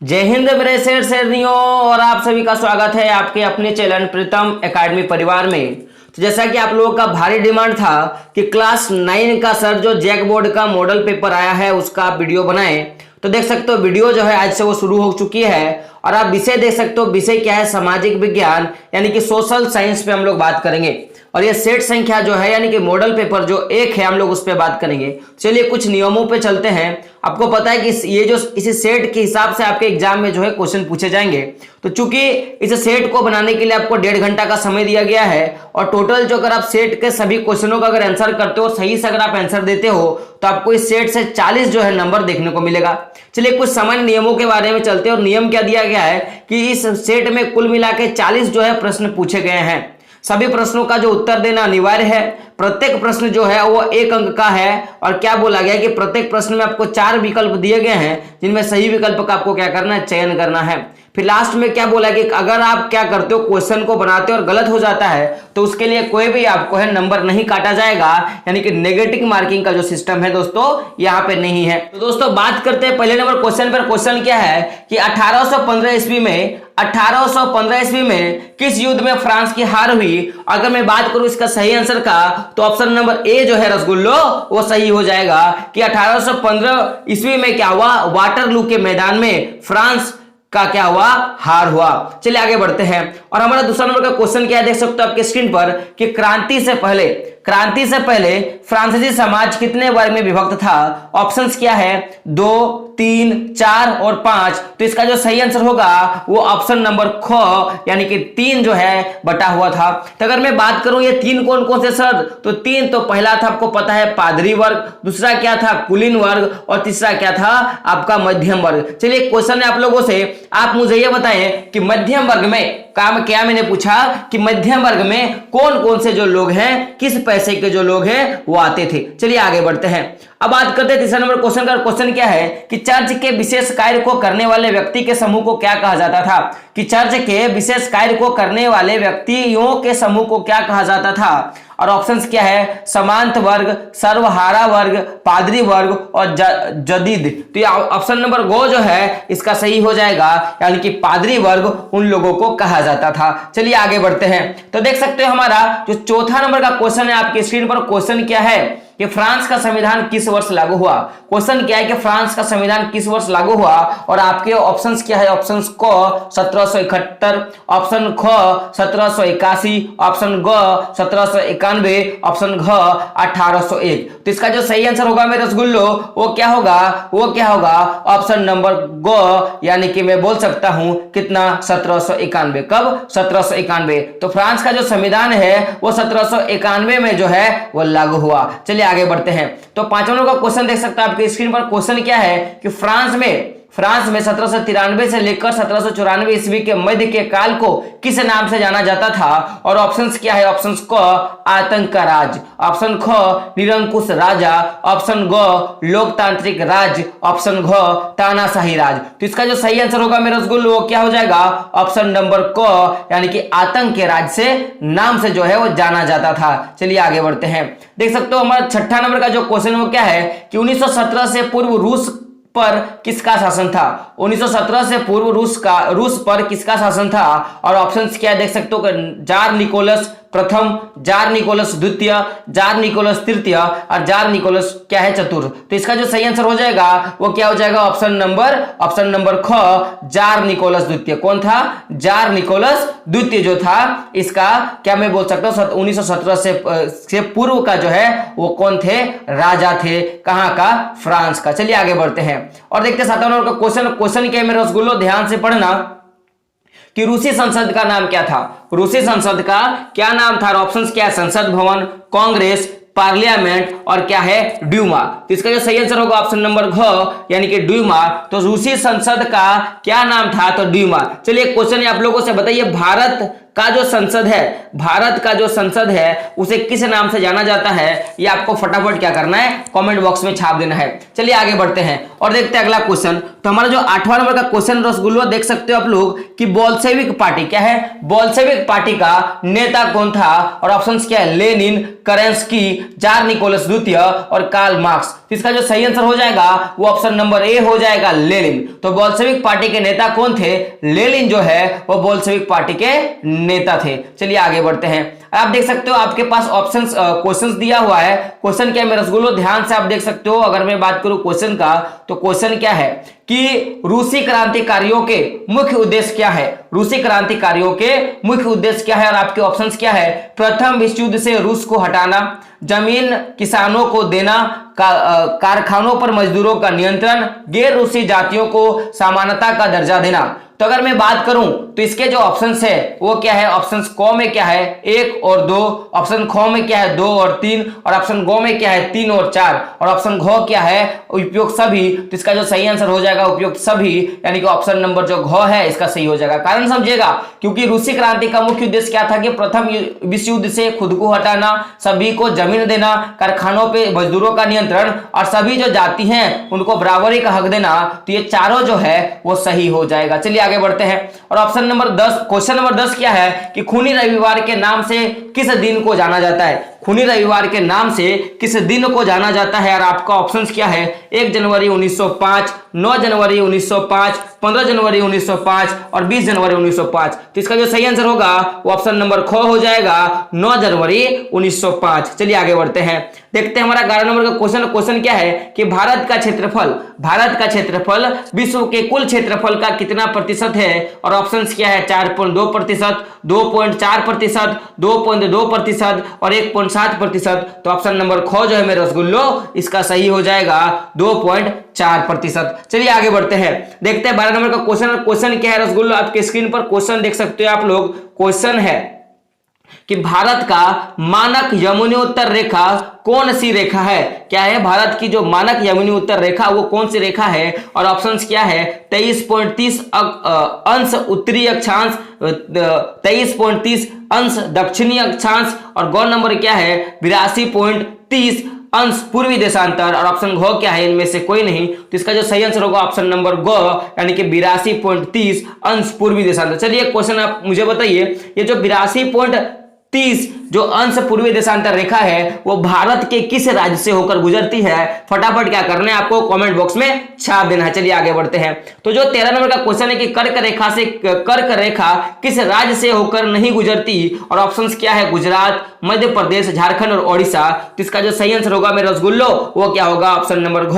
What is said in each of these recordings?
जय हिंद मेरे शेर शेरनियों, और आप सभी का स्वागत है आपके अपने चैनल प्रीतम एकेडमी परिवार में। तो जैसा कि आप लोगों का भारी डिमांड था कि क्लास 9 का सर जो जैक बोर्ड का मॉडल पेपर आया है उसका आप वीडियो बनाएं, तो देख सकते हो वीडियो जो है आज से वो शुरू हो चुकी है। और आप विषय देख सकते हो, विषय क्या है, सामाजिक विज्ञान यानी कि सोशल साइंस पे हम लोग बात करेंगे। और ये सेट संख्या जो है यानी कि मॉडल पेपर जो 1 है हम लोग उस पर बात करेंगे। चलिए कुछ नियमों पे चलते हैं। आपको पता है कि ये जो इसी सेट के हिसाब से आपके एग्जाम में जो है क्वेश्चन पूछे जाएंगे। तो चूंकि इस सेट को बनाने के लिए आपको 1.5 घंटा का समय दिया गया है, और टोटल जो अगर आप सेट के सभी क्वेश्चनों का अगर आंसर करते हो, सही से अगर आप आंसर देते हो, तो आपको इस सेट से 40 जो है नंबर देखने को मिलेगा। चलिए कुछ सामान्य नियमों के बारे में चलते हैं। और नियम क्या दिया गया है कि इस सेट में कुल मिला के 40 जो है प्रश्न पूछे गए हैं। सभी प्रश्नों का जो उत्तर देना अनिवार्य है। प्रत्येक प्रश्न जो है वो 1 अंक का है। और क्या बोला गया कि प्रत्येक प्रश्न में आपको 4 विकल्प दिए गए हैं, जिनमें सही विकल्प का आपको क्या करना है, चयन करना है। फिर लास्ट में क्या बोला कि अगर आप क्या करते हो, क्वेश्चन को बनाते हो और गलत हो जाता है, तो उसके लिए कोई भी आपको है नंबर नहीं काटा जाएगा, यानी कि नेगेटिव मार्किंग का जो सिस्टम है दोस्तों यहाँ पे नहीं है। तो दोस्तों बात करते हैं पहले नंबर क्वेश्चन पर। क्वेश्चन क्या है कि 1815 ईस्वी में किस युद्ध में फ्रांस की हार हुई। अगर मैं बात करूं इसका सही आंसर का, तो ऑप्शन नंबर ए जो है रसगुल्लो वो सही हो जाएगा कि 1815 ईस्वी में क्या हुआ, वाटरलू के मैदान में फ्रांस का क्या हुआ, हार हुआ। चलिए आगे बढ़ते हैं। और हमारा दूसरा नंबर का क्वेश्चन क्या है, देख सकते हो आपके स्क्रीन पर कि क्रांति से पहले फ्रांसीसी समाज कितने वर्ग में विभक्त था। ऑप्शंस क्या है, 2, 3, 4 और 5। तो इसका जो सही आंसर होगा वो ऑप्शन नंबर ख यानी कि 3 जो है बटा हुआ था। तो अगर मैं बात करूं ये 3 कौन कौन से सर, तो 3 तो पहला था आपको पता है पादरी वर्ग, दूसरा क्या था कुलीन वर्ग, और तीसरा क्या था आपका मध्यम वर्ग। चलिए क्वेश्चन है आप लोगों से, आप मुझे ये बताएं कि मध्यम वर्ग में क्या मैंने पूछा कि मध्यम वर्ग में कौन कौन से जो लोग हैं, किस पैसे के जो लोग हैं वो आते थे। चलिए आगे बढ़ते हैं। अब बात करते हैं तीसरा नंबर क्वेश्चन का। क्वेश्चन क्या है कि चर्च के विशेष कार्य को करने वाले व्यक्ति के समूह को क्या कहा जाता था। कि चर्च के विशेष कार्य को करने वाले व्यक्तियों के समूह को क्या कहा जाता था। और ऑप्शंस क्या है, समांत वर्ग, सर्वहारा वर्ग, पादरी वर्ग और जदीद। तो ये ऑप्शन नंबर गो जो है इसका सही हो जाएगा, यानी कि पादरी वर्ग उन लोगों को कहा जाता था। चलिए आगे बढ़ते हैं। तो देख सकते हो हमारा जो चौथा नंबर का क्वेश्चन है आपकी स्क्रीन पर। क्वेश्चन क्या है कि फ्रांस का संविधान किस वर्ष लागू हुआ। क्वेश्चन क्या है कि फ्रांस का संविधान किस वर्ष लागू हुआ। और आपके ऑप्शंस क्या है, ऑप्शंस क 1771, ऑप्शन ख 1781, ऑप्शन ग 1791, ऑप्शन घ 1801। तो इसका जो सही आंसर होगा मेरे रसगुल्लो वो क्या होगा ऑप्शन नंबर ग, यानी कि मैं बोल सकता हूं कितना, 1791। कब, 1791। तो फ्रांस का जो संविधान है वो 1791 में जो है वो लागू हुआ। चलिए आगे बढ़ते हैं। तो 5वां नंबर का क्वेश्चन देख सकते हैं आपके स्क्रीन पर। क्वेश्चन क्या है कि फ्रांस में 1793 से लेकर 1794 ईस्वी के मध्य के काल को किस नाम से जाना जाता था। और ऑप्शंस क्या है, ऑप्शंस क आतंक का राज, ऑप्शन ख निरंकुश राजा, ऑप्शन ग लोकतांत्रिक राज, ऑप्शन घ तानाशाही राज। तो इसका जो सही आंसर होगा मेरे रसगुल्लो वो क्या हो जाएगा, ऑप्शन नंबर क, यानी कि आतंक के राज से नाम से जो है वो जाना जाता था। चलिए आगे बढ़ते हैं। देख सकते हो हमारा 6ठा नंबर का जो क्वेश्चन वो क्या है कि 1917 से पूर्व रूस पर किसका शासन था। 1917 से पूर्व रूस पर किसका शासन था। और ऑप्शंस क्या है, देख सकते हो, जार निकोलस प्रथम, जार निकोलस द्वितीय, जार निकोलस तृतीय और जार निकोलस क्या है, चतुर्थ। तो इसका जो सही आंसर हो जाएगा वो क्या हो जाएगा, ऑप्शन नंबर ख जार निकोलस द्वितीय। कौन था, जार निकोलस द्वितीय जो था, इसका क्या मैं बोल सकता हूँ 1917 से पूर्व का जो है वो कौन थे, राजा थे, कहाँ का, फ्रांस का। चलिए आगे बढ़ते हैं और देखते हैं 7वां नंबर का क्वेश्चन क्या है मेरे रसगुल्लो, ध्यान से पढ़ना कि रूसी संसद का नाम क्या था। रूसी संसद का क्या नाम था। ऑप्शंस क्या है, संसद भवन, कांग्रेस, पार्लियामेंट और क्या है, ड्यूमा। तो इसका जो सही आंसर होगा ऑप्शन नंबर घ, यानी कि ड्यूमा। तो रूसी संसद का क्या नाम था, तो ड्यूमा। चलिए क्वेश्चन आप लोगों से बताइए, भारत का जो संसद है, भारत का जो संसद है उसे किस नाम से जाना जाता है, ये आपको फटाफट क्या करना है, कमेंट बॉक्स में छाप देना है। चलिए आगे बढ़ते हैं और देखते हैं अगला क्वेश्चन। तो हमारा जो 8वां नंबर का क्वेश्चन रसगुल्लो देख सकते हो आप लोग कि बोल्शेविक पार्टी क्या है, बोल्शेविक पार्टी का नेता कौन था, और ऑप्शंस क्या है, लेनिन, केरेंस्की, जार निकोलस द्वितीय और कार्ल मार्क्स। इसका जो सही आंसर हो जाएगा वो ऑप्शन नंबर ए हो जाएगा, लेनिन। तो बोल्शेविक पार्टी के नेता कौन थे, लेनिन जो है वो बोल्शेविक पार्टी के नेता थे। चलिए आगे बढ़ते हैं। आप देख सकते हो आपके पास ऑप्शंस क्वेश्चंस दिया हुआ है। क्वेश्चन क्या है मेरे रसगुल्लो, ध्यान से आप देख सकते हो। अगर मैं बात करूं क्वेश्चन का, तो क्वेश्चन क्या है कि रूसी क्रांतिकारियों के मुख्य उद्देश्य क्या है, रूसी क्रांतिकारियों के मुख्य उद्देश्य क्या है, और आपके ऑप्शंस क्या है, प्रथम विश्व युद्ध से रूस को हटाना, जमीन किसानों को देना, कारखानों पर मजदूरों का नियंत्रण, गैर रूसी जातियों को समानता का दर्जा देना। तो अगर मैं बात करूं तो इसके जो ऑप्शंस है वो क्या है, ऑप्शंस क में क्या है 1 और 2, ऑप्शन ख में क्या है 2 और 3, और ऑप्शन ग में क्या है 3 और 4, और ऑप्शन घ क्या है उपयुक्त सभी। तो इसका जो सही आंसर हो जाएगा उपयुक्त सभी, यानी कि ऑप्शन नंबर जो घ है इसका सही हो जाएगा। कारण समझिएगा, क्योंकि रूसी क्रांति का मुख्य उद्देश्य क्या था कि प्रथम विश्व युद्ध से खुद को हटाना, सभी को जमीन देना, कारखानों पे मजदूरों का नियंत्रण, और सभी जो जाति हैं उनको बराबरी का हक देना। तो ये चारों जो है वो सही हो जाएगा। चलिए आगे बढ़ते हैं और ऑप्शन नंबर 10, क्वेश्चन नंबर 10 क्या है कि खूनी रविवार के नाम से किस दिन को जाना जाता है, खूनी रविवार के नाम से किस दिन को जाना जाता है, और आपका ऑप्शंस क्या है 1 जनवरी 1905, 9 जनवरी 1905, 15 जनवरी 1905 और 20 जनवरी 1905। तो इसका जो सही आंसर होगा वो ऑप्शन नंबर ख हो जाएगा 9 जनवरी 1905। चलिए आगे बढ़ते हैं, देखते हैं हमारा 11 नंबर का क्वेश्चन क्या है कि भारत का क्षेत्रफल विश्व के कुल क्षेत्रफल का कितना प्रतिशत है, और ऑप्शंस क्या है 4.2%, 2.4%, 2.2% और 1.7%। तो ऑप्शन नंबर ख जो है मेरे रसगुल्लो इसका सही हो जाएगा 2.4%। चलिए आगे बढ़ते हैं, देखते हैं 12 नंबर का क्वेश्चन क्या है रसगुल्लो। आपके स्क्रीन पर क्वेश्चन देख सकते हो आप लोग। क्वेश्चन है कि भारत का मानक यमुनोत्तर रेखा कौन सी रेखा है, क्या है भारत की जो मानक यमुनोत्तर रेखा वो कौन सी रेखा है, और ऑप्शंस क्या है 23.30 अंश उत्तरी अक्षांश, 23.30 अंश दक्षिणी अक्षांश, और गौ नंबर क्या है 82.30 अंश पूर्वी देशांतर, और ऑप्शन घ क्या है इनमें से कोई नहीं। तो इसका जो सही आंसर होगा ऑप्शन नंबर ग, यानी कि 82.30 अंश पूर्वी देशांतर। चलिए क्वेश्चन आप मुझे बताइए, ये जो 82.30 जो अंश पूर्वी देशांतर रेखा है वो भारत के किस राज्य से होकर गुजरती है, फटाफट क्या करना है आपको कमेंट बॉक्स में छाप देना है। चलिए आगे बढ़ते हैं। तो जो 13 नंबर का क्वेश्चन है कि कर्क रेखा किस राज्य से होकर नहीं गुजरती, और ऑप्शंस क्या है गुजरात, मध्य प्रदेश, झारखंड और ओडिशा। तो इसका जो सही आंसर होगा मेरे रसगुल्लो वो क्या होगा ऑप्शन नंबर घ,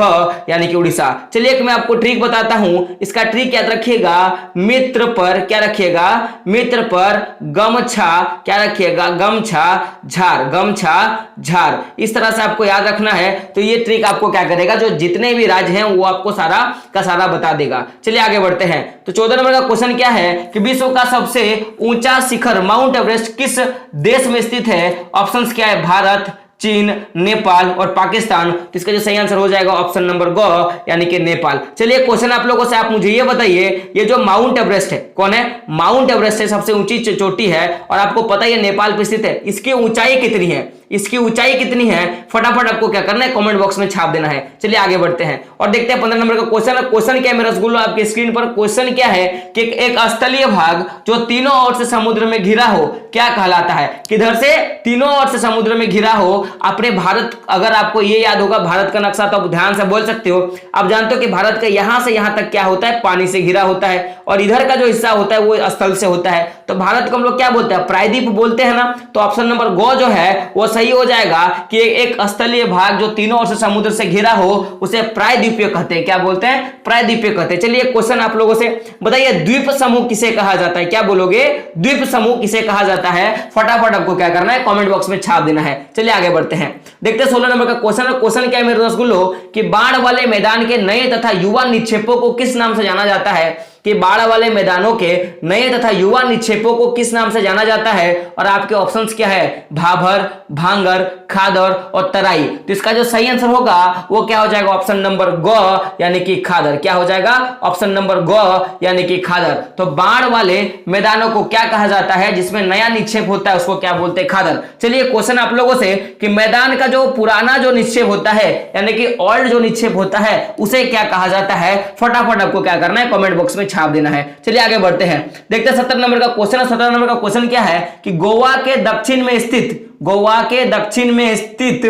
यानी कि उड़ीसा। चलिए एक मैं आपको ट्रिक बताता हूं, इसका ट्रिक याद रखिएगा, मित्र पर क्या रखिएगा, मित्र पर गमछा क्या रखिएगा, गमछा झार, गमछा झार, इस तरह से आपको याद रखना है। तो ये ट्रिक आपको क्या करेगा, जो जितने भी राज्य हैं वो आपको सारा का सारा बता देगा। चलिए आगे बढ़ते हैं। तो 14 नंबर का क्वेश्चन क्या है कि विश्व का सबसे ऊंचा शिखर माउंट एवरेस्ट किस देश में स्थित है, ऑप्शंस क्या है भारत, चीन, नेपाल और पाकिस्तान। तो इसका जो सही आंसर हो जाएगा ऑप्शन नंबर ग, यानी कि नेपाल। चलिए क्वेश्चन आप लोगों से, आप मुझे ये बताइए, ये जो माउंट एवरेस्ट है कौन है, माउंट एवरेस्ट है सबसे ऊंची चोटी है, और आपको पता है नेपाल पे स्थित है। इसकी ऊंचाई कितनी है, इसकी ऊंचाई कितनी है, फटाफट आपको क्या करना है कमेंट बॉक्स में छाप देना है। चलिए आगे बढ़ते हैं और देखते हैं 15 नंबर का क्वेश्चन क्या है मेरे रसगुल्लो आपके स्क्रीन पर। क्वेश्चन क्या है कि एक स्थलीय भाग जो तीनों ओर से समुद्र में घिरा हो क्या कहलाता है, किधर से तीनों ओर से समुद्र में घिरा हो। अपने भारत, अगर आपको ये याद होगा भारत का नक्शा तो आप ध्यान से बोल सकते हो। आप जानते हो कि भारत का यहां से यहां तक क्या होता है, पानी से घिरा होता है, और इधर का जो हिस्सा होता है वो स्थल से होता है। तो भारत को हम लोग क्या बोलते हैं, प्रायद्वीप बोलते हैं ना। तो ऑप्शन नंबर ग जो है वो सही हो जाएगा कि एक स्थलीय भाग जो तीनों ओर से समुद्र से घिरा हो उसे प्रायद्वीपीय कहते हैं। क्या बोलते हैं, प्रायद्वीपीय कहते हैं। चलिए क्वेश्चन आप लोगों से बताइए, द्वीप समूह किसे कहा जाता है, क्या बोलोगे, द्वीप समूह किसे कहा जाता है, फटाफट आपको क्या करना है कमेंट बॉक्स में छाप देना है। चलिए आगे बढ़ते हैं, देखते हैं 16 नंबर का क्वेश्चन क्या है मेरे रसगुल्लो कि बाढ़ वाले मैदान के नए तथा युवा निक्षेपों को किस नाम से जाना जाता है, कि बाढ़ वाले मैदानों के नए तथा युवा निक्षेपों को किस नाम से जाना जाता है, और आपके ऑप्शंस क्या है, भाभर, भांगर, खादर और तराई। तो इसका जो सही आंसर होगा वो क्या हो जाएगा, ऑप्शन नंबर ग यानी कि खादर। क्या हो जाएगा, ऑप्शन नंबर ग यानी कि खादर। तो बाढ़ वाले मैदानों को क्या कहा जाता है, जिसमें नया निक्षेप होता है उसको क्या बोलते हैं, खादर। चलिए क्वेश्चन आप लोगों से कि मैदान का जो पुराना जो निक्षेप होता है यानी कि ओल्ड जो निक्षेप होता है उसे क्या कहा जाता है, फटाफट आपको क्या करना है, कमेंट बॉक्स में छाप देना है। चलिए आगे बढ़ते हैं, देखते हैं 17 नंबर का क्वेश्चन। 17 नंबर का क्वेश्चन क्या है कि गोवा के दक्षिण में स्थित, गोवा के दक्षिण में स्थित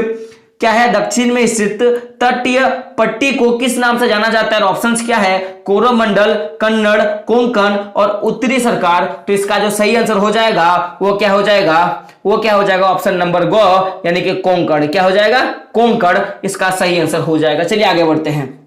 क्या है, दक्षिण में स्थित तटीय पट्टी को किस नाम से जाना जाता है, ऑप्शंस क्या है, कोरोमंडल, कन्नड़, कोंकण और उत्तरी सरकार। तो इसका जो सही आंसर हो जाएगा वो क्या हो जाएगा, वो क्या हो जाएगा, ऑप्शन नंबर ग यानी कि कोंकण। क्या हो जाएगा, कोंकण इसका सही आंसर हो जाएगा। चलिए आगे बढ़ते हैं,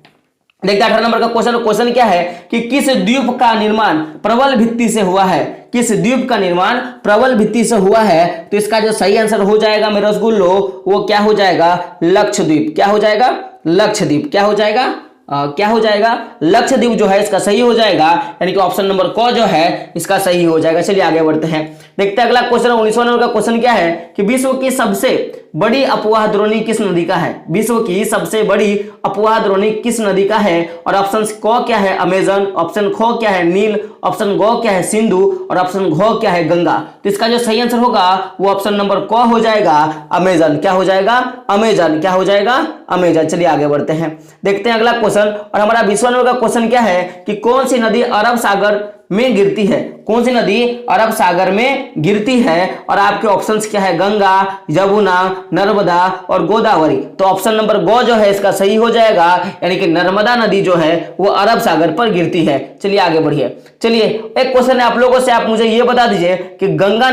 देखते हैं 18 नंबर का क्वेश्चन। क्वेश्चन क्या है कि किस द्वीप का निर्माण प्रबल भित्ति से हुआ है, किस द्वीप का निर्माण प्रबल भित्ति से हुआ है। तो इसका जो सही आंसर हो जाएगा मेरे रसगुल्लो वो क्या हो जाएगा, लक्षद्वीप। क्या हो जाएगा, लक्षद्वीप। क्या हो जाएगा, क्या हो जाएगा, लक्षद्वीप जो है इसका सही हो जाएगा, यानी कि ऑप्शन नंबर क जो है इसका सही हो जाएगा। चलिए आगे बढ़ते हैं, देखते हैं अगला क्वेश्चन। 19वां नंबर का क्वेश्चन क्या है कि विश्व की सबसे बड़ी अपवाह द्रोणी किस नदी का है, विश्व की सबसे बड़ी अपवाह द्रोणी किस नदी का है। और ऑप्शन क क्या है, अमेजन, ऑप्शन ख क्या है, नील, ऑप्शन ग क्या है, सिंधु और ऑप्शन घ क्या है, गंगा। तो इसका जो सही आंसर होगा वो ऑप्शन नंबर क हो जाएगा, अमेजन। क्या हो जाएगा, अमेजन। क्या हो जाएगा, अमेजन। चलिए आगे बढ़ते हैं, देखते हैं अगला क्वेश्चन। और हमारा 20वां नंबर का क्वेश्चन क्या है कि कौन सी नदी अरब सागर में गिरती है, कौन सी नदी अरब सागर में गिरती है। और आपके ऑप्शंस क्या है, गंगा, यमुना, नर्मदा और गोदावरी। तो ऑप्शन नंबर ग जो है इसका सही हो जाएगा, यानी कि नर्मदा नदी जो है वो अरब सागर पर गिरती है। चलिए आगे बढ़िए, चलिए एक क्वेश्चन है आप लोगों से, आप मुझे ये बता दीजिए कि गंगा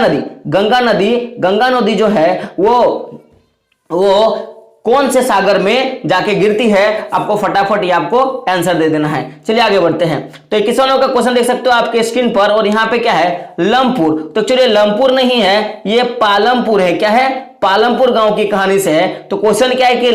नदी जो है वो कौन से सागर में जाके गिरती है। आपको फटाफट ये आपको आंसर दे देना है। चलिए आगे बढ़ते हैं, तो 21वां नंबर का क्वेश्चन देख सकते हो आपके स्क्रीन पर, और यहाँ पे क्या है, लमपुर। तो चलिए लमपुर नहीं है, ये पालमपुर है। क्या है, पालमपुर गांव की कहानी से है। तो क्वेश्चन क्या है कि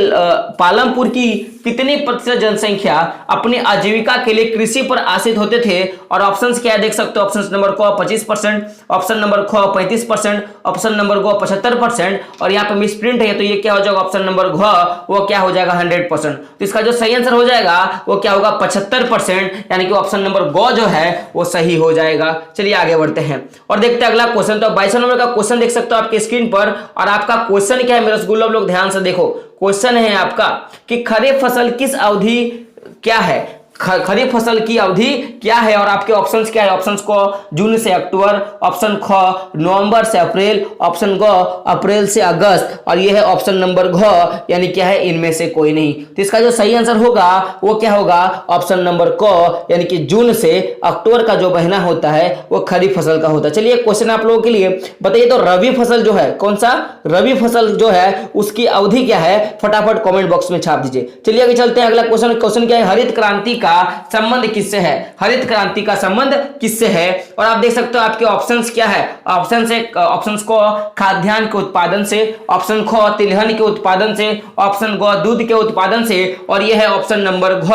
पालमपुर की कितनी प्रतिशत जनसंख्या अपनी आजीविका के लिए कृषि पर आश्रित होते थे। और ऑप्शंस क्या है देख सकते हो, ऑप्शन नंबर क 25%, ऑप्शन नंबर ख 35%, ऑप्शन नंबर ग 75%, और यहाँ पे मिस प्रिंट है तो ये क्या हो जाएगा, ऑप्शन नंबर घ वो क्या हो जाएगा 100%। तो इसका जो सही आंसर हो जाएगा वो क्या होगा, 75%, यानी कि ऑप्शन नंबर ग जो है वो सही हो जाएगा। चलिए आगे बढ़ते हैं और देखते हैं अगला क्वेश्चन। तो 22वां नंबर का क्वेश्चन देख सकते हो आपके स्क्रीन पर, और आपका क्वेश्चन क्या है मेरे रसगुल्ला लोग ध्यान से देखो। क्वेश्चन है आपका कि खरीफ फसल किस अवधि क्या है, खरीफ फसल की अवधि क्या है। और आपके ऑप्शंस क्या है, ऑप्शंस को जून से अक्टूबर, ऑप्शन ख नवंबर से अप्रैल, ऑप्शन ग अप्रैल से अगस्त, और ये है ऑप्शन नंबर घ यानी क्या है, इनमें से कोई नहीं। तो इसका जो सही आंसर होगा वो क्या होगा, ऑप्शन नंबर क यानी कि जून से अक्टूबर का जो महीना होता है वो खरीफ फसल का होता है। चलिए क्वेश्चन आप लोगों के लिए बताइए, तो रबी फसल जो है, कौन सा रबी फसल जो है उसकी अवधि क्या है, फटाफट कमेंट बॉक्स में छाप दीजिए। चलिए आगे चलते हैं, अगला क्वेश्चन क्या है, हरित क्रांति का संबंध किससे है, हरित क्रांति का संबंध किससे है। और आप देख सकते हो आपके ऑप्शंस क्या है, ऑप्शंस को खाद्यान्न के उत्पादन से, ऑप्शन ख तिलहन के उत्पादन से, ऑप्शन ग दूध के उत्पादन से, और यह है ऑप्शन नंबर घ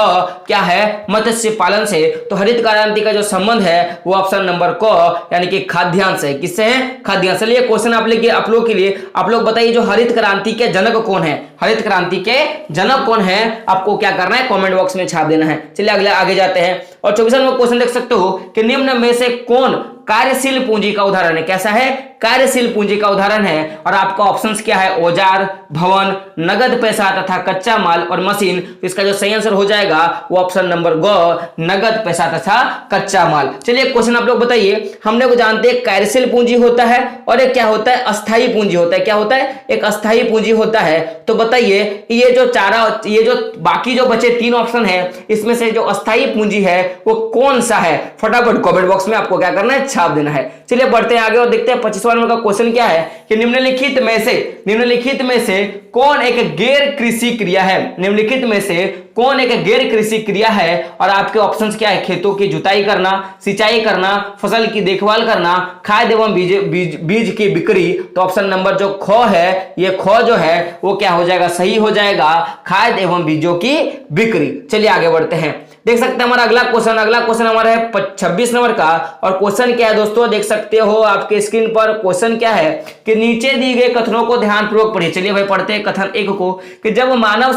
क्या है, मत्स्य पालन से। तो हरित क्रांति का जो संबंध है वो ऑप्शन नंबर क यानी कि खाद्यान्न से, किससे है, खाद्यान्न से। ये क्वेश्चन आप लोग के लिए, आप लोग बताइए जो हरित क्रांति के जनक कौन है, हरित क्रांति के जनक कौन है, आपको क्या करना है, कमेंट बॉक्स में छाप देना है। चलिए अगले आगे जाते हैं, और 24वां नंबर क्वेश्चन देख सकते हो कि निम्न में से कौन कार्यशील पूंजी का उदाहरण है। कैसा है, कार्यशील पूंजी का उदाहरण है। और आपका ऑप्शंस क्या है, औजार, भवन, नगद पैसा तथा कच्चा माल और मशीन। तो इसका जो सही आंसर हो जाएगा वो ऑप्शन नंबर ग नगद पैसा तथा कच्चा माल। चलिए क्वेश्चन आप लोग बताइए, हमने को जानते हैं कार्यशील पूंजी होता है और एक क्या होता है, अस्थायी पूंजी होता है। क्या होता है, एक अस्थायी पूंजी होता है। तो बताइए ये जो बाकी जो बचे 3 ऑप्शन है इसमें से जो अस्थायी पूंजी है वो कौन सा है, फटाफट कमेंट बॉक्स में आपको क्या करना है, छाप देना है। चलिए बढ़ते हैं आगे और देखते हैं 25वां नंबर का क्वेश्चन क्या है कि निम्नलिखित में से कौन एक गैर कृषि क्रिया है, निम्नलिखित में से कौन एक गैर कृषि क्रिया है। और आपके ऑप्शंस क्या है, खेतों की जुताई करना, सिंचाई करना, फसल की देखभाल करना, खाद एवं बीज की बिक्री। तो ऑप्शन नंबर जो ख है, ये ख जो है वो क्या हो जाएगा, सही हो जाएगा, खाद एवं बीजों की बिक्री। चलिए आगे बढ़ते हैं, देख सकते हैं हमारा अगला क्वेश्चन हमारा है 26 नंबर का। और क्वेश्चन क्या है दोस्तों, देख सकते हो आपके स्क्रीन पर। क्वेश्चन क्या है कि नीचे दिए गए कथनों को ध्यानपूर्वक पढ़िए। चलिए भाई पढ़ते हैं कथन 1 को, कि जब मानव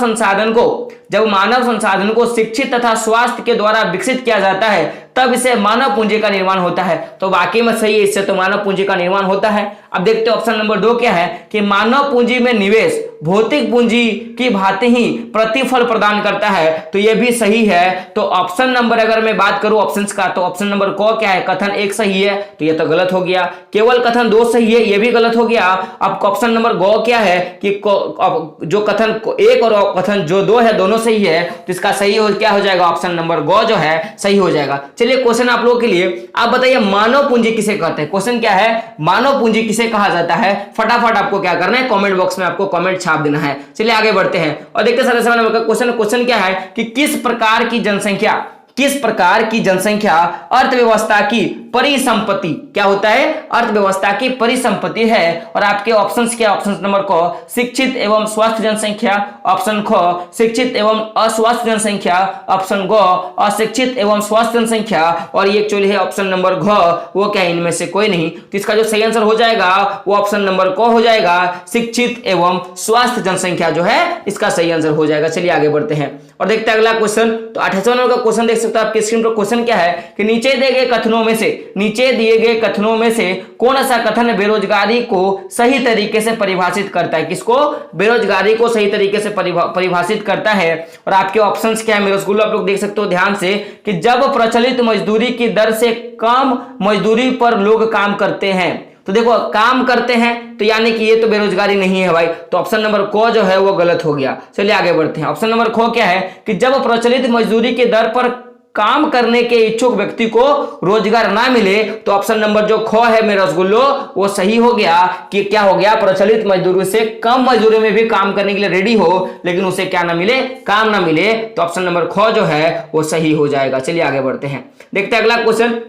संसाधन को शिक्षित तथा स्वास्थ्य के द्वारा विकसित किया जाता है तब इसे मानव पूंजी का निर्माण होता है। तो वाकई में सही है, इससे तो मानव पूंजी का निर्माण होता है। अब देखते हैं ऑप्शन नंबर 2 क्या है कि मानव पूंजी में निवेश भौतिक पूंजी की भांति ही प्रतिफल प्रदान करता है। तो यह भी सही है। तो ऑप्शन नंबर, अगर मैं बात करूं ऑप्शंस का, तो ऑप्शन नंबर को क्या है, कथन 1 सही है, तो यह तो गलत हो गया। केवल कथन 2 सही है, यह भी गलत हो गया। अब ऑप्शन नंबर गो क्या है कि जो कथन 1 और कथन जो 2 है दोनों सही है, तो इसका सही हो क्या हो जाएगा, ऑप्शन नंबर गो जो है सही हो जाएगा। चलिए क्वेश्चन आप लोगों के लिए, आप बताइए मानव पूंजी किसे कहते हैं। क्वेश्चन क्या है, मानव पूंजी किसे कहा जाता है। फटाफट आपको क्या करना है, कमेंट बॉक्स में आपको कमेंट छाप देना है। चलिए आगे बढ़ते हैं और देखते हैं क्वेश्चन क्या है कि किस प्रकार की जनसंख्या अर्थव्यवस्था की परिसंपत्ति क्या होता है, अर्थव्यवस्था की परिसंपत्ति है। और आपके ऑप्शंस क्या, ऑप्शन नंबर को शिक्षित एवं स्वस्थ जनसंख्या, ऑप्शन ख शिक्षित एवं अस्वस्थ जनसंख्या, ऑप्शन ग अशिक्षित एवं स्वस्थ जनसंख्या, और ये एक्चुअली है ऑप्शन नंबर घ, वो क्या है, इनमें से कोई नहीं। तो इसका जो सही आंसर हो जाएगा वो ऑप्शन नंबर क हो जाएगा, शिक्षित एवं स्वस्थ जनसंख्या जो है इसका सही आंसर हो जाएगा। चलिए आगे बढ़ते हैं और देखते हैं अगला क्वेश्चन। तो 28वां नंबर का क्वेश्चन देख सकते हो आपकी स्क्रीन पर। क्वेश्चन क्या है कि नीचे दिए गए कथनों में से कौन सा कथन बेरोजगारी को सही तरीके से परिभाषित करता है। किसको, बेरोजगारी को सही तरीके से परिभाषित करता है। और आपके ऑप्शंस क्या है मेरे स्कूल, आप लोग देख सकते हो ध्यान से, कि जब प्रचलित मजदूरी की दर से कम मजदूरी पर लोग काम करते हैं। तो देखो काम करते हैं तो यानी कि ये तो बेरोजगारी नहीं है भाई, तो ऑप्शन नंबर को जो है वो गलत हो गया। चलिए आगे बढ़ते हैं। ऑप्शन नंबर खो क्या है कि जब प्रचलित मजदूरी के दर पर काम करने के इच्छुक व्यक्ति को रोजगार ना मिले, तो ऑप्शन नंबर जो खो है मेरा रसगुल्लो वो सही हो गया। कि क्या हो गया, प्रचलित मजदूरी से कम मजदूरी में भी काम करने के लिए रेडी हो लेकिन उसे क्या ना मिले, काम ना मिले, तो ऑप्शन नंबर खो जो है वो सही हो जाएगा। चलिए आगे बढ़ते हैं, देखते हैं अगला क्वेश्चन।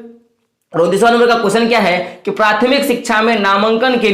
29वां नंबर का क्वेश्चन क्या है कि प्राथमिक शिक्षा में नामांकन के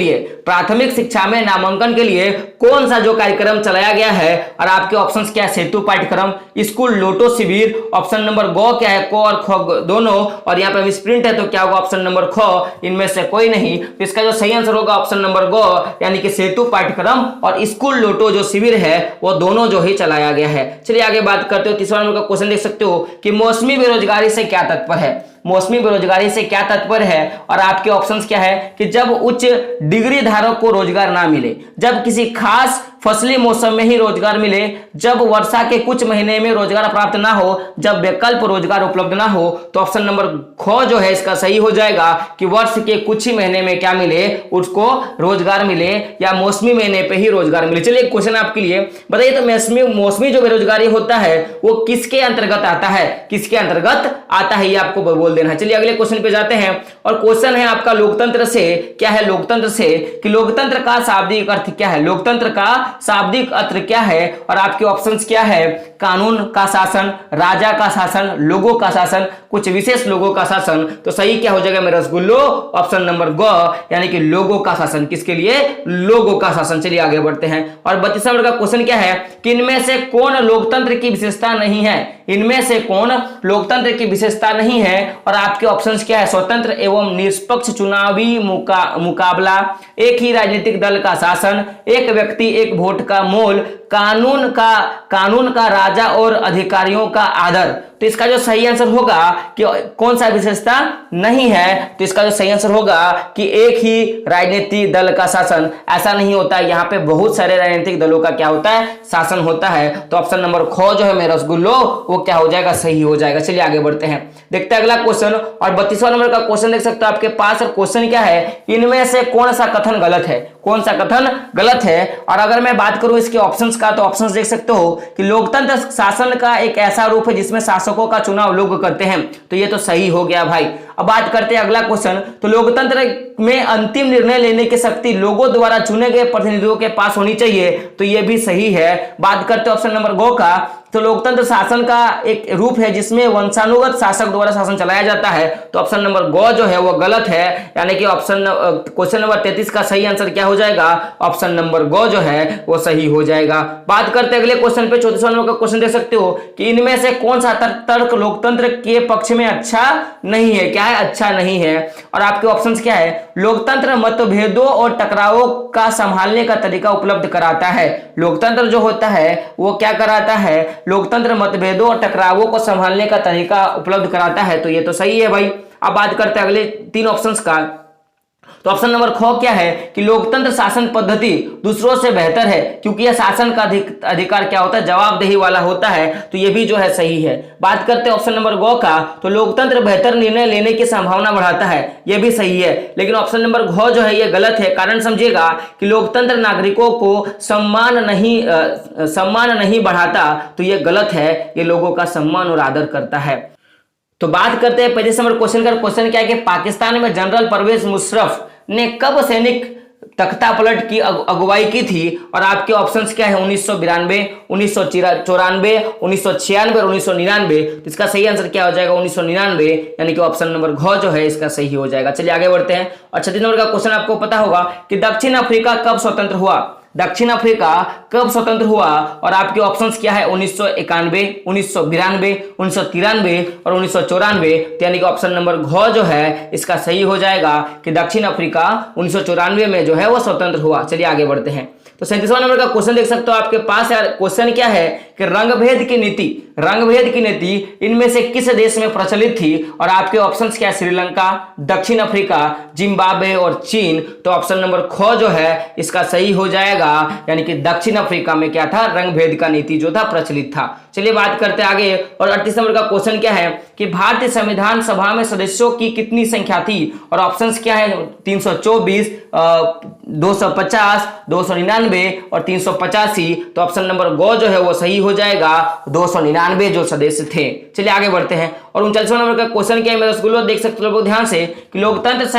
लिए कौन सा जो कार्यक्रम चलाया गया है। और आपके ऑप्शंस क्या है, सेतु पाठ्यक्रम, स्कूल लोटो शिविर, ऑप्शन नंबर गो क्या है, को और ख दोनों, और यहाँ पे स्प्रिंट है तो क्या होगा, ऑप्शन नंबर ख, इनमें से कोई नहीं। तो इसका जो सही आंसर होगा ऑप्शन नंबर गो, यानी कि सेतु पाठ्यक्रम और स्कूल लोटो जो शिविर है वो दोनों जो ही चलाया गया है। चलिए आगे बात करते हो। 30वां नंबर का क्वेश्चन देख सकते हो कि मौसमी बेरोजगारी से क्या तात्पर्य है। मौसमी बेरोजगारी से क्या तात्पर्य है। और आपके ऑप्शंस क्या है कि जब उच्च डिग्री धारक को रोजगार ना मिले, जब किसी खास फसली मौसम में ही रोजगार मिले, जब वर्षा के कुछ महीने में रोजगार प्राप्त ना हो, जब वैकल्प रोजगार उपलब्ध ना हो। तो ऑप्शन नंबर ख जो है इसका सही हो जाएगा कि वर्ष के कुछ ही महीने में क्या मिले, उसको रोजगार मिले, या मौसमी महीने पे ही रोजगार मिले। चलिए क्वेश्चन आपके लिए बताइए, तो मौसमी जो बेरोजगारी होता है वो किसके अंतर्गत आता है, किसके अंतर्गत आता है, ये आपको बोल देना है। चलिए अगले क्वेश्चन पे जाते हैं और क्वेश्चन है आपका लोकतंत्र से क्या है, लोकतंत्र से कि लोकतंत्र का शाब्दिक अर्थ क्या है, लोकतंत्र का शाब्दिक अर्थ क्या है। और आपके ऑप्शंस क्या है, कानून का शासन, राजा का शासन, लोगों का शासन, कुछ विशेष लोगों का शासन। तो सही क्या हो जाएगा मेरा रसगुल्लो, ऑप्शन नंबर ग, यानी कि लोगों का शासन। किसके लिए, लोगों का शासन। चलिए आगे बढ़ते हैं और 32वां नंबर का क्वेश्चन क्या है कि इनमें से कौन लोकतंत्र की विशेषता नहीं है, इनमें से कौन लोकतंत्र की विशेषता नहीं है। और आपके ऑप्शंस क्या है, स्वतंत्र एवं निष्पक्ष चुनावी मुकाबला, एक ही राजनीतिक दल का शासन, एक व्यक्ति एक वोट का मोल, कानून का राजा और अधिकारियों का आदर। तो इसका जो सही आंसर होगा कि कौन सा विशेषता नहीं है, तो इसका जो सही आंसर होगा कि एक ही राजनीतिक दल का शासन। ऐसा नहीं होता है, यहाँ पे बहुत सारे राजनीतिक दलों का क्या होता है, शासन होता है। तो ऑप्शन नंबर ख जो है मेरा रसगुल्लो वो क्या हो जाएगा, सही हो जाएगा। चलिए आगे बढ़ते हैं, देखते हैं अगला क्वेश्चन। और 32वां नंबर का क्वेश्चन देख सकते हो आपके पास। क्वेश्चन क्या है, इनमें से कौन सा कथन गलत है, कौन सा कथन गलत है। और अगर मैं बात करूं इसके ऑप्शंस का, तो ऑप्शंस देख सकते हो कि लोकतंत्र शासन का एक ऐसा रूप है जिसमें शासकों का चुनाव लोग करते हैं। तो ये तो सही हो गया भाई। अब बात करते हैं अगला क्वेश्चन। तो लोकतंत्र में अंतिम निर्णय लेने की शक्ति लोगों द्वारा चुने गए प्रतिनिधियों के पास होनी चाहिए, तो यह भी सही है। बात करते हैं ऑप्शन नंबर गो का। तो लोकतंत्र शासन का एक रूप है जिसमें वंशानुगत शासक द्वारा शासन चलाया जाता है, तो ऑप्शन नंबर गो जो है वो गलत है, यानी कि ऑप्शन क्वेश्चन नंबर 33 का सही आंसर क्या हो जाएगा, ऑप्शन नंबर गो जो है वो सही हो जाएगा। बात करते हैं अगले क्वेश्चन पे, 34वां नंबर का क्वेश्चन देख सकते हो कि इनमें से कौन सा तर्क लोकतंत्र के पक्ष में अच्छा नहीं है। क्या है? अच्छा नहीं है। और आपके ऑप्शंस क्या है? लोकतंत्र मतभेदों और टकरावों का संभालने का तरीका उपलब्ध कराता है। लोकतंत्र जो होता है वो क्या कराता है? लोकतंत्र मतभेदों और टकरावों को संभालने का तरीका उपलब्ध कराता है, तो ये तो सही है भाई। अब बात करते हैं अगले 3 ऑप्शंस का। तो ऑप्शन नंबर ख क्या है कि लोकतंत्र शासन पद्धति दूसरों से बेहतर है क्योंकि यह शासन का अधिकार क्या होता है? जवाबदेही वाला होता है, तो यह भी जो है सही है। बात करते हैं ऑप्शन नंबर गो का। तो लोकतंत्र बेहतर निर्णय लेने की संभावना बढ़ाता है, यह भी सही है। लेकिन ऑप्शन नंबर घ जो है यह गलत है। कारण समझिएगा कि लोकतंत्र नागरिकों को सम्मान नहीं बढ़ाता, तो यह गलत है। ये लोगों का सम्मान और आदर करता है। तो बात करते हैं 25 नंबर क्वेश्चन का। क्वेश्चन क्या है कि पाकिस्तान में जनरल परवेज मुशर्रफ ने कब सैनिक तख्ता पलट की अगुवाई की थी? और आपके ऑप्शंस क्या है? 1992, 1994, 1996 और 1999। तो इसका सही आंसर क्या हो जाएगा? 1999, यानी कि ऑप्शन नंबर घ जो है इसका सही हो जाएगा। चलिए आगे बढ़ते हैं। और 36 नंबर का क्वेश्चन आपको पता होगा कि दक्षिण अफ्रीका कब स्वतंत्र हुआ? दक्षिण अफ्रीका कब स्वतंत्र हुआ? और आपके ऑप्शंस क्या है? 1991, 1992, 1993 और 1994। यानी कि ऑप्शन नंबर घ जो है इसका सही हो जाएगा कि दक्षिण अफ्रीका 1994 में जो है वो स्वतंत्र हुआ। चलिए आगे बढ़ते हैं। तो 37वां नंबर का क्वेश्चन देख सकते हो आपके पास यार। क्वेश्चन क्या है कि रंगभेद की नीति इनमें से किस देश में प्रचलित थी? और आपके ऑप्शंस क्या है? श्रीलंका, दक्षिण अफ्रीका, जिम्बाब्वे और चीन। तो ऑप्शन नंबर ख जो है इसका सही हो जाएगा, यानी कि दक्षिण अफ्रीका में क्या था? रंगभेद का नीति जो था प्रचलित था। चलिए बात करते हैं आगे। और 38 नंबर का क्वेश्चन क्या है कि भारतीय संविधान सभा में सदस्यों की कितनी संख्या थी? और ऑप्शंस क्या है? 324, 250, 299 और 385। तो ऑप्शन नंबर गो जो है वो सही हो जाएगा, 299 जो सदस्य थे। चलिए आगे बढ़ते हैं। और 39वां नंबर का क्वेश्चन क्या है मेरे स्कूलों, देख सकते हो ध्यान से कि लोकतांत्रिक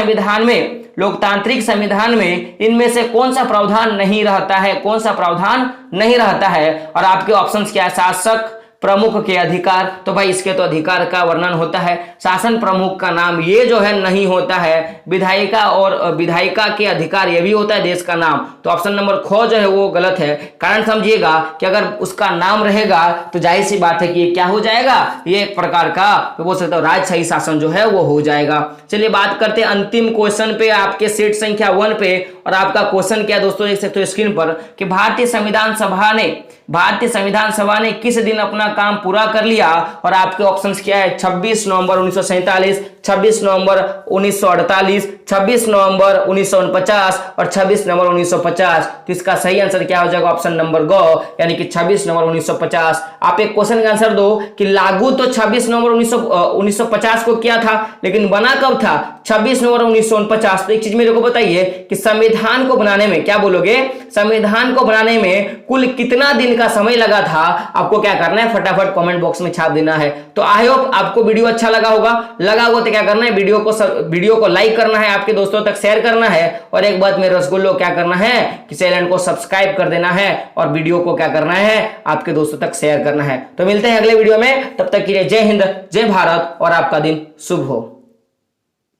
संविधान में इनमें से कौन सा प्रावधान नहीं रहता है? कौन सा प्रावधान नहीं रहता है? और आपके ऑप्शंस क्या है? शासक प्रमुख के अधिकार। तो भाई इसके तो अधिकार का वर्णन होता है। शासन प्रमुख का नाम ये जो है नहीं होता है। विधायिका और विधायिका के अधिकार ये भी होता है देश का नाम। तो ऑप्शन नंबर ख जो है वो गलत है। कारण समझिएगा कि अगर उसका नाम रहेगा तो जाहिर सी बात है कि ये क्या हो जाएगा? ये एक प्रकार का तो बोल सकते हो राजशाही शासन जो है वो हो जाएगा। चलिए बात करते हैं अंतिम क्वेश्चन पे, आपके सीट संख्या 1 पे। और आपका क्वेश्चन क्या दोस्तों देख सकते हो स्क्रीन पर कि भारतीय संविधान सभा ने किस दिन अपना काम पूरा कर लिया? और आपके ऑप्शंस क्या है? 26 नवंबर 1947, 26 नवंबर 1948, 26 नवंबर 1949 और 26 नवंबर 1950। तो इसका सही आंसर क्या हो जाएगा? ऑप्शन नंबर ग, यानी कि 26 नवंबर 1950। आप एक क्वेश्चन का आंसर दो कि लागू तो 26 नवंबर 1950 को किया था, लेकिन बना कब था? 26 नवंबर 1949। तो एक चीज मेरे को बताइए कि संविधान को बनाने में, क्या बोलोगे? संविधान को बनाने में कुल कितना दिन का समय लगा था? आपको क्या करना है? फटाफट कमेंट बॉक्स में छाप देना है। तो आई होप आपको वीडियो अच्छा लगा होगा तो क्या करना है? वीडियो को लाइक करना है, आपके दोस्तों तक शेयर करना है। और एक बात मेरे रसगुल्लो, क्या करना है कि चैनल को सब्सक्राइब कर देना है और वीडियो को क्या करना है? आपके दोस्तों तक शेयर करना है। तो मिलते हैं अगले वीडियो में, तब तक के लिए जय हिंद, जय भारत और आपका दिन शुभ हो।